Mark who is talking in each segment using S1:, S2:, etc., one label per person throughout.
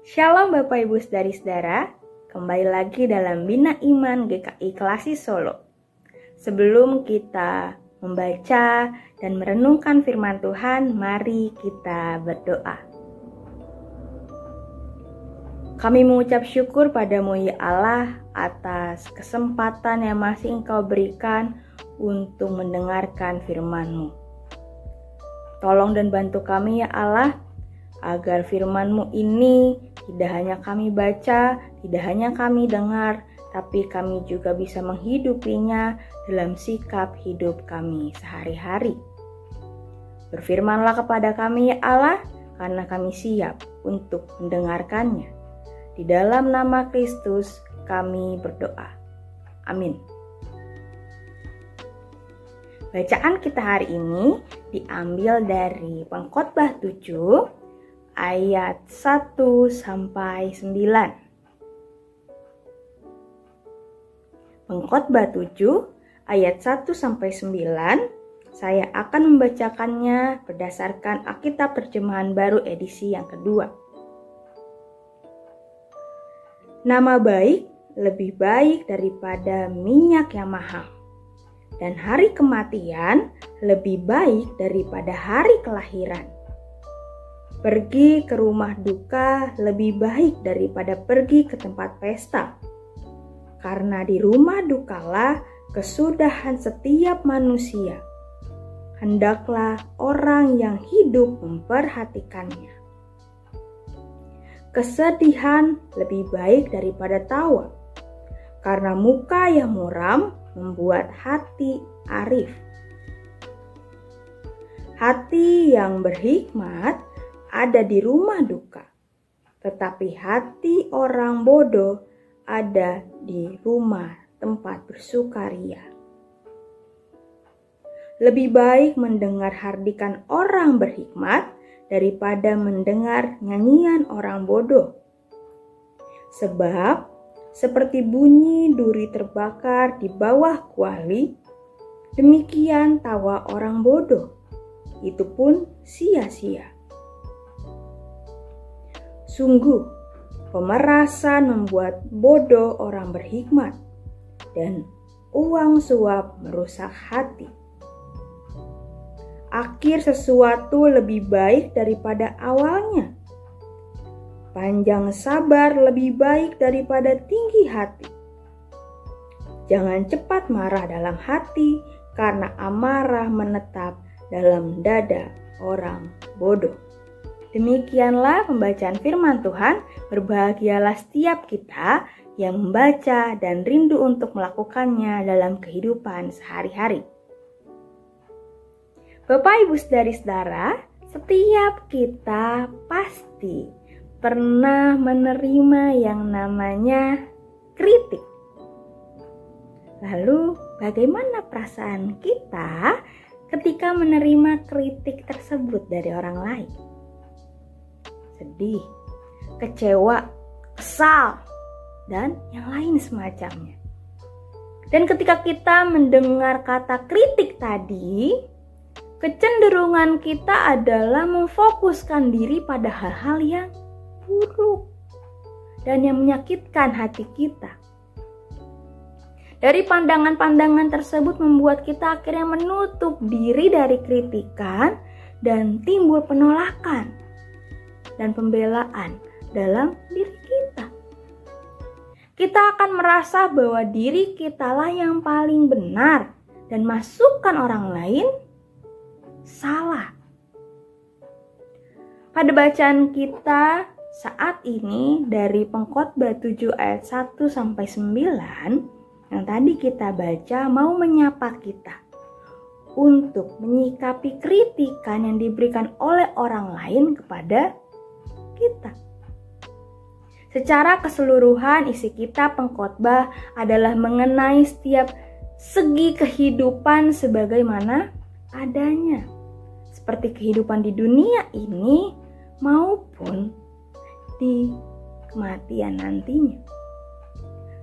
S1: Shalom Bapak Ibu Saudari-saudara, kembali lagi dalam Bina Iman GKI Klasi Solo. Sebelum kita membaca dan merenungkan firman Tuhan, mari kita berdoa. Kami mengucap syukur padamu ya Allah atas kesempatan yang masih Engkau berikan untuk mendengarkan firman-Mu. Tolong dan bantu kami ya Allah, agar firman-Mu ini tidak hanya kami baca, tidak hanya kami dengar, tapi kami juga bisa menghidupinya dalam sikap hidup kami sehari-hari. Berfirmanlah kepada kami ya Allah, karena kami siap untuk mendengarkannya. Di dalam nama Kristus kami berdoa. Amin. Bacaan kita hari ini diambil dari Pengkhotbah 7 ayat 1 sampai 9. Pengkhotbah 7 ayat 1 sampai 9, saya akan membacakannya berdasarkan Alkitab Terjemahan Baru edisi yang kedua. Nama baik lebih baik daripada minyak yang mahal, dan hari kematian lebih baik daripada hari kelahiran. Pergi ke rumah duka lebih baik daripada pergi ke tempat pesta. Karena di rumah dukalah kesudahan setiap manusia. Hendaklah orang yang hidup memperhatikannya. Kesedihan lebih baik daripada tawa. Karena muka yang muram membuat hati arif. Hati yang berhikmat ada di rumah duka, tetapi hati orang bodoh ada di rumah tempat bersukaria. Lebih baik mendengar hardikan orang berhikmat daripada mendengar nyanyian orang bodoh. Sebab seperti bunyi duri terbakar di bawah kuali, demikian tawa orang bodoh, itu pun sia-sia. Sungguh, pemerasan membuat bodoh orang berhikmat, dan uang suap merusak hati. Akhir sesuatu lebih baik daripada awalnya. Panjang sabar lebih baik daripada tinggi hati. Jangan cepat marah dalam hati, karena amarah menetap dalam dada orang bodoh. Demikianlah pembacaan firman Tuhan. Berbahagialah setiap kita yang membaca dan rindu untuk melakukannya dalam kehidupan sehari-hari. Bapak Ibu Saudari-saudara, setiap kita pasti pernah menerima yang namanya kritik. Lalu bagaimana perasaan kita ketika menerima kritik tersebut dari orang lain? Sedih, kecewa, kesal, dan yang lain semacamnya. Dan ketika kita mendengar kata kritik tadi, kecenderungan kita adalah memfokuskan diri pada hal-hal yang buruk dan yang menyakitkan hati kita. Dari pandangan-pandangan tersebut membuat kita akhirnya menutup diri dari kritikan dan timbul penolakan dan pembelaan dalam diri kita. Kita akan merasa bahwa diri kitalah yang paling benar dan masukan orang lain salah. Pada bacaan kita saat ini dari Pengkhotbah 7 ayat 1 sampai 9 yang tadi kita baca mau menyapa kita untuk menyikapi kritikan yang diberikan oleh orang lain kepada kita. Secara keseluruhan isi kitab Pengkhotbah adalah mengenai setiap segi kehidupan sebagaimana adanya, seperti kehidupan di dunia ini maupun di kematian nantinya.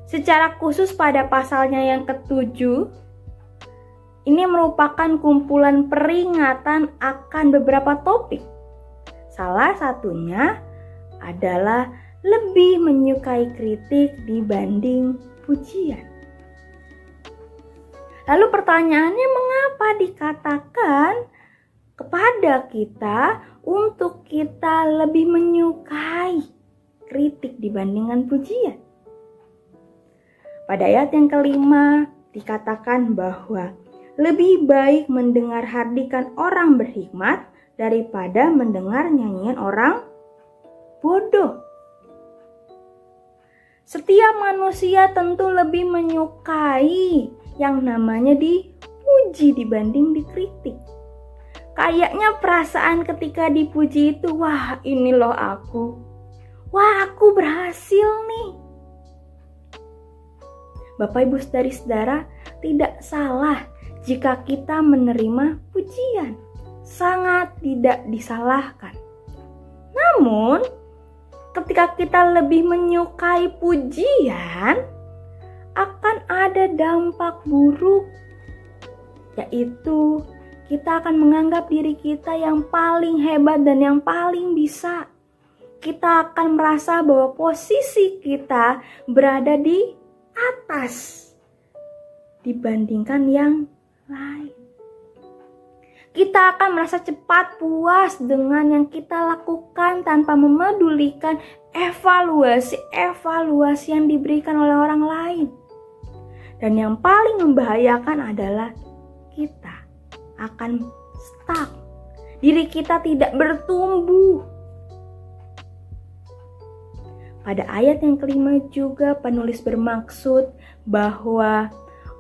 S1: Secara khusus pada pasalnya yang ke-7, ini merupakan kumpulan peringatan akan beberapa topik. Salah satunya adalah lebih menyukai kritik dibanding pujian. Lalu pertanyaannya, mengapa dikatakan kepada kita untuk kita lebih menyukai kritik dibandingkan pujian? Pada ayat yang kelima dikatakan bahwa lebih baik mendengar hardikan orang berhikmat daripada mendengar nyanyian orang bodoh. Setiap manusia tentu lebih menyukai yang namanya dipuji dibanding dikritik. Kayaknya perasaan ketika dipuji itu, wah ini loh aku. Wah aku berhasil nih. Bapak Ibu saudara-saudara, tidak salah jika kita menerima pujian. Sangat tidak disalahkan. Namun, ketika kita lebih menyukai pujian, akan ada dampak buruk, yaitu kita akan menganggap diri kita yang paling hebat dan yang paling bisa. Kita akan merasa bahwa posisi kita berada di atas dibandingkan yang lain. Kita akan merasa cepat puas dengan yang kita lakukan tanpa memedulikan evaluasi yang diberikan oleh orang lain. Dan yang paling membahayakan adalah kita akan stuck. Diri kita tidak bertumbuh. Pada ayat yang kelima juga penulis bermaksud bahwa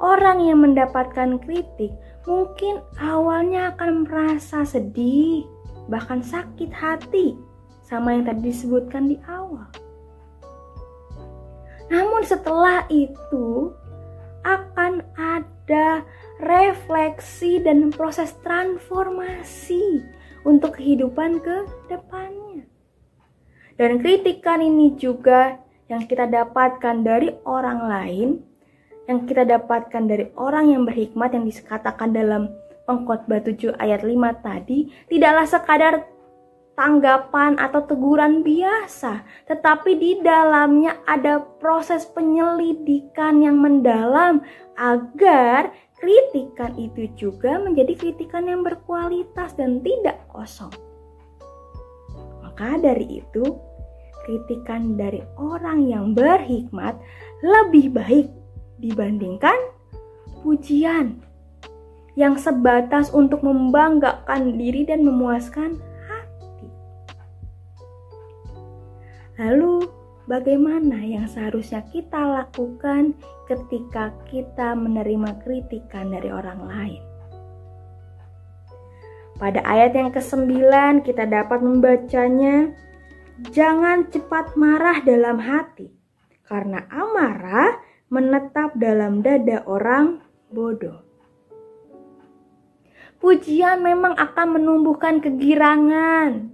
S1: orang yang mendapatkan kritik mungkin awalnya akan merasa sedih, bahkan sakit hati, sama yang tadi disebutkan di awal. Namun setelah itu akan ada refleksi dan proses transformasi untuk kehidupan ke depannya. Dan kritikan ini juga yang kita dapatkan dari orang lain, yang kita dapatkan dari orang yang berhikmat yang dikatakan dalam Pengkhotbah 7 ayat 5 tadi, tidaklah sekadar tanggapan atau teguran biasa, tetapi di dalamnya ada proses penyelidikan yang mendalam agar kritikan itu juga menjadi kritikan yang berkualitas dan tidak kosong. Maka dari itu, kritikan dari orang yang berhikmat lebih baik dibandingkan pujian yang sebatas untuk membanggakan diri dan memuaskan hati. Lalu, bagaimana yang seharusnya kita lakukan ketika kita menerima kritikan dari orang lain? Pada ayat yang ke-9 kita dapat membacanya, jangan cepat marah dalam hati, karena amarah menetap dalam dada orang bodoh. Pujian memang akan menumbuhkan kegirangan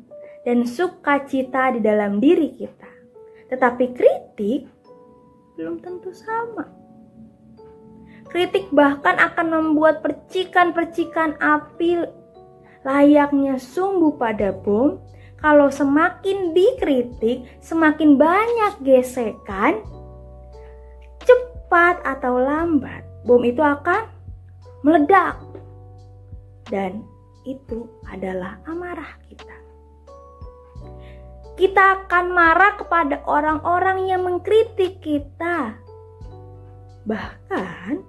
S1: dan sukacita di dalam diri kita. Tetapi kritik belum tentu sama. Kritik bahkan akan membuat percikan-percikan api layaknya sumbu pada bom. Kalau semakin dikritik, semakin banyak gesekan, cepat atau lambat, bom itu akan meledak. Dan itu adalah amarah kita. Kita akan marah kepada orang-orang yang mengkritik kita. Bahkan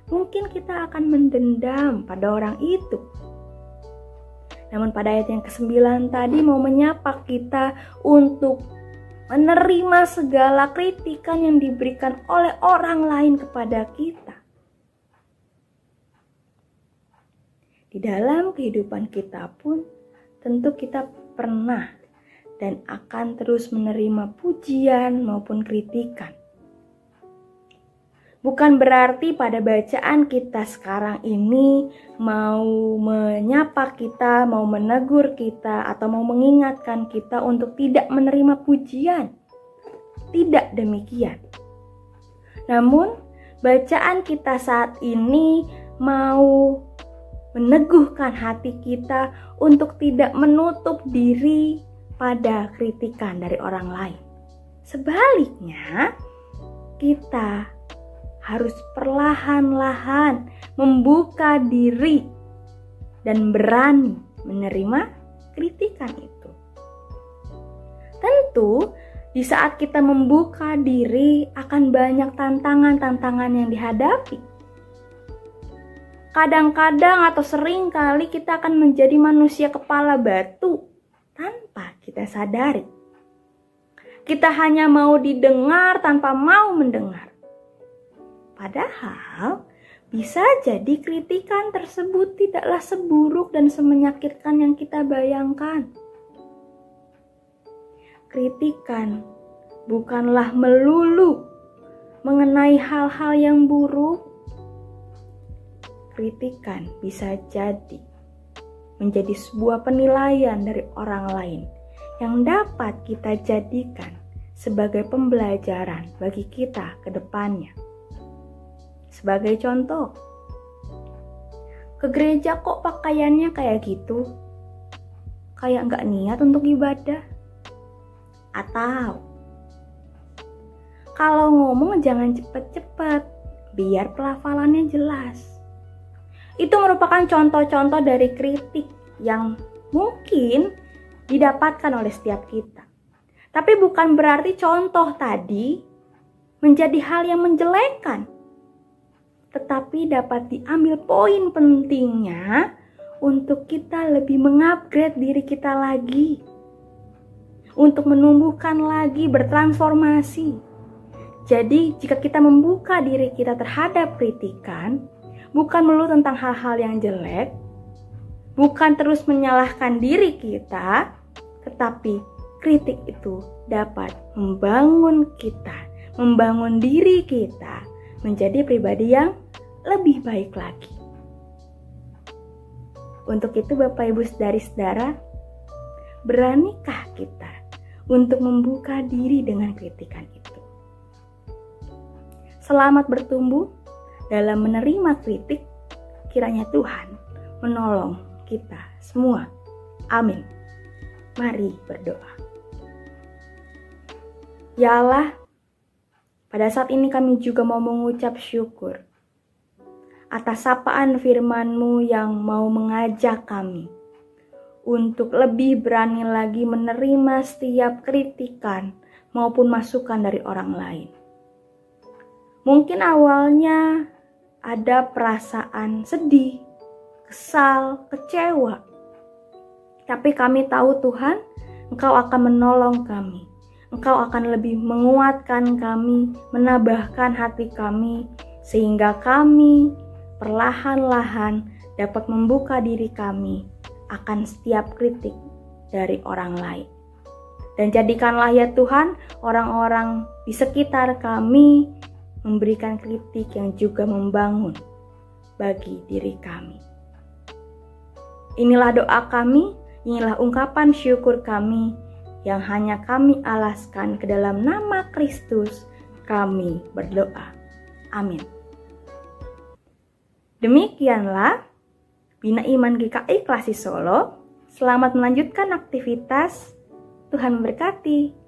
S1: mungkin kita akan mendendam pada orang itu. Namun pada ayat yang ke-9 tadi mau menyapa kita untuk menerima segala kritikan yang diberikan oleh orang lain kepada kita. Di dalam kehidupan kita pun tentu kita pernah dan akan terus menerima pujian maupun kritikan. Bukan berarti pada bacaan kita sekarang ini mau menyapa kita, mau menegur kita, atau mau mengingatkan kita untuk tidak menerima pujian. Tidak demikian. Namun, bacaan kita saat ini mau meneguhkan hati kita untuk tidak menutup diri pada kritikan dari orang lain. Sebaliknya, kita harus perlahan-lahan membuka diri dan berani menerima kritikan itu. Tentu, di saat kita membuka diri akan banyak tantangan-tantangan yang dihadapi. Kadang-kadang atau sering kali kita akan menjadi manusia kepala batu tanpa kita sadari. Kita hanya mau didengar tanpa mau mendengar. Padahal bisa jadi kritikan tersebut tidaklah seburuk dan semenyakitkan yang kita bayangkan. Kritikan bukanlah melulu mengenai hal-hal yang buruk. Kritikan bisa jadi menjadi sebuah penilaian dari orang lain yang dapat kita jadikan sebagai pembelajaran bagi kita ke depannya. Sebagai contoh, ke gereja kok pakaiannya kayak gitu? Kayak nggak niat untuk ibadah? Atau, kalau ngomong jangan cepet-cepet, biar pelafalannya jelas. Itu merupakan contoh-contoh dari kritik yang mungkin didapatkan oleh setiap kita. Tapi bukan berarti contoh tadi menjadi hal yang menjelekkan. Tetapi dapat diambil poin pentingnya untuk kita lebih mengupgrade diri kita lagi. Untuk menumbuhkan lagi, bertransformasi. Jadi jika kita membuka diri kita terhadap kritikan, bukan melulu tentang hal-hal yang jelek, bukan terus menyalahkan diri kita, tetapi kritik itu dapat membangun kita, membangun diri kita menjadi pribadi yang lebih baik lagi. Untuk itu Bapak Ibu Saudari-saudara, beranikah kita untuk membuka diri dengan kritikan itu? Selamat bertumbuh dalam menerima kritik, kiranya Tuhan menolong kita semua. Amin. Mari berdoa. Ya Allah, pada saat ini kami juga mau mengucap syukur atas sapaan firman-Mu yang mau mengajak kami untuk lebih berani lagi menerima setiap kritikan maupun masukan dari orang lain. Mungkin awalnya ada perasaan sedih, kesal, kecewa. Tapi kami tahu Tuhan, Engkau akan menolong kami. Engkau akan lebih menguatkan kami, menambahkan hati kami, sehingga kami perlahan-lahan dapat membuka diri kami akan setiap kritik dari orang lain. Dan jadikanlah ya Tuhan, orang-orang di sekitar kami memberikan kritik yang juga membangun bagi diri kami. Inilah doa kami, inilah ungkapan syukur kami yang hanya kami alaskan ke dalam nama Kristus kami berdoa. Amin. Demikianlah Bina Iman GKI Klasi Solo. Selamat melanjutkan aktivitas. Tuhan memberkati.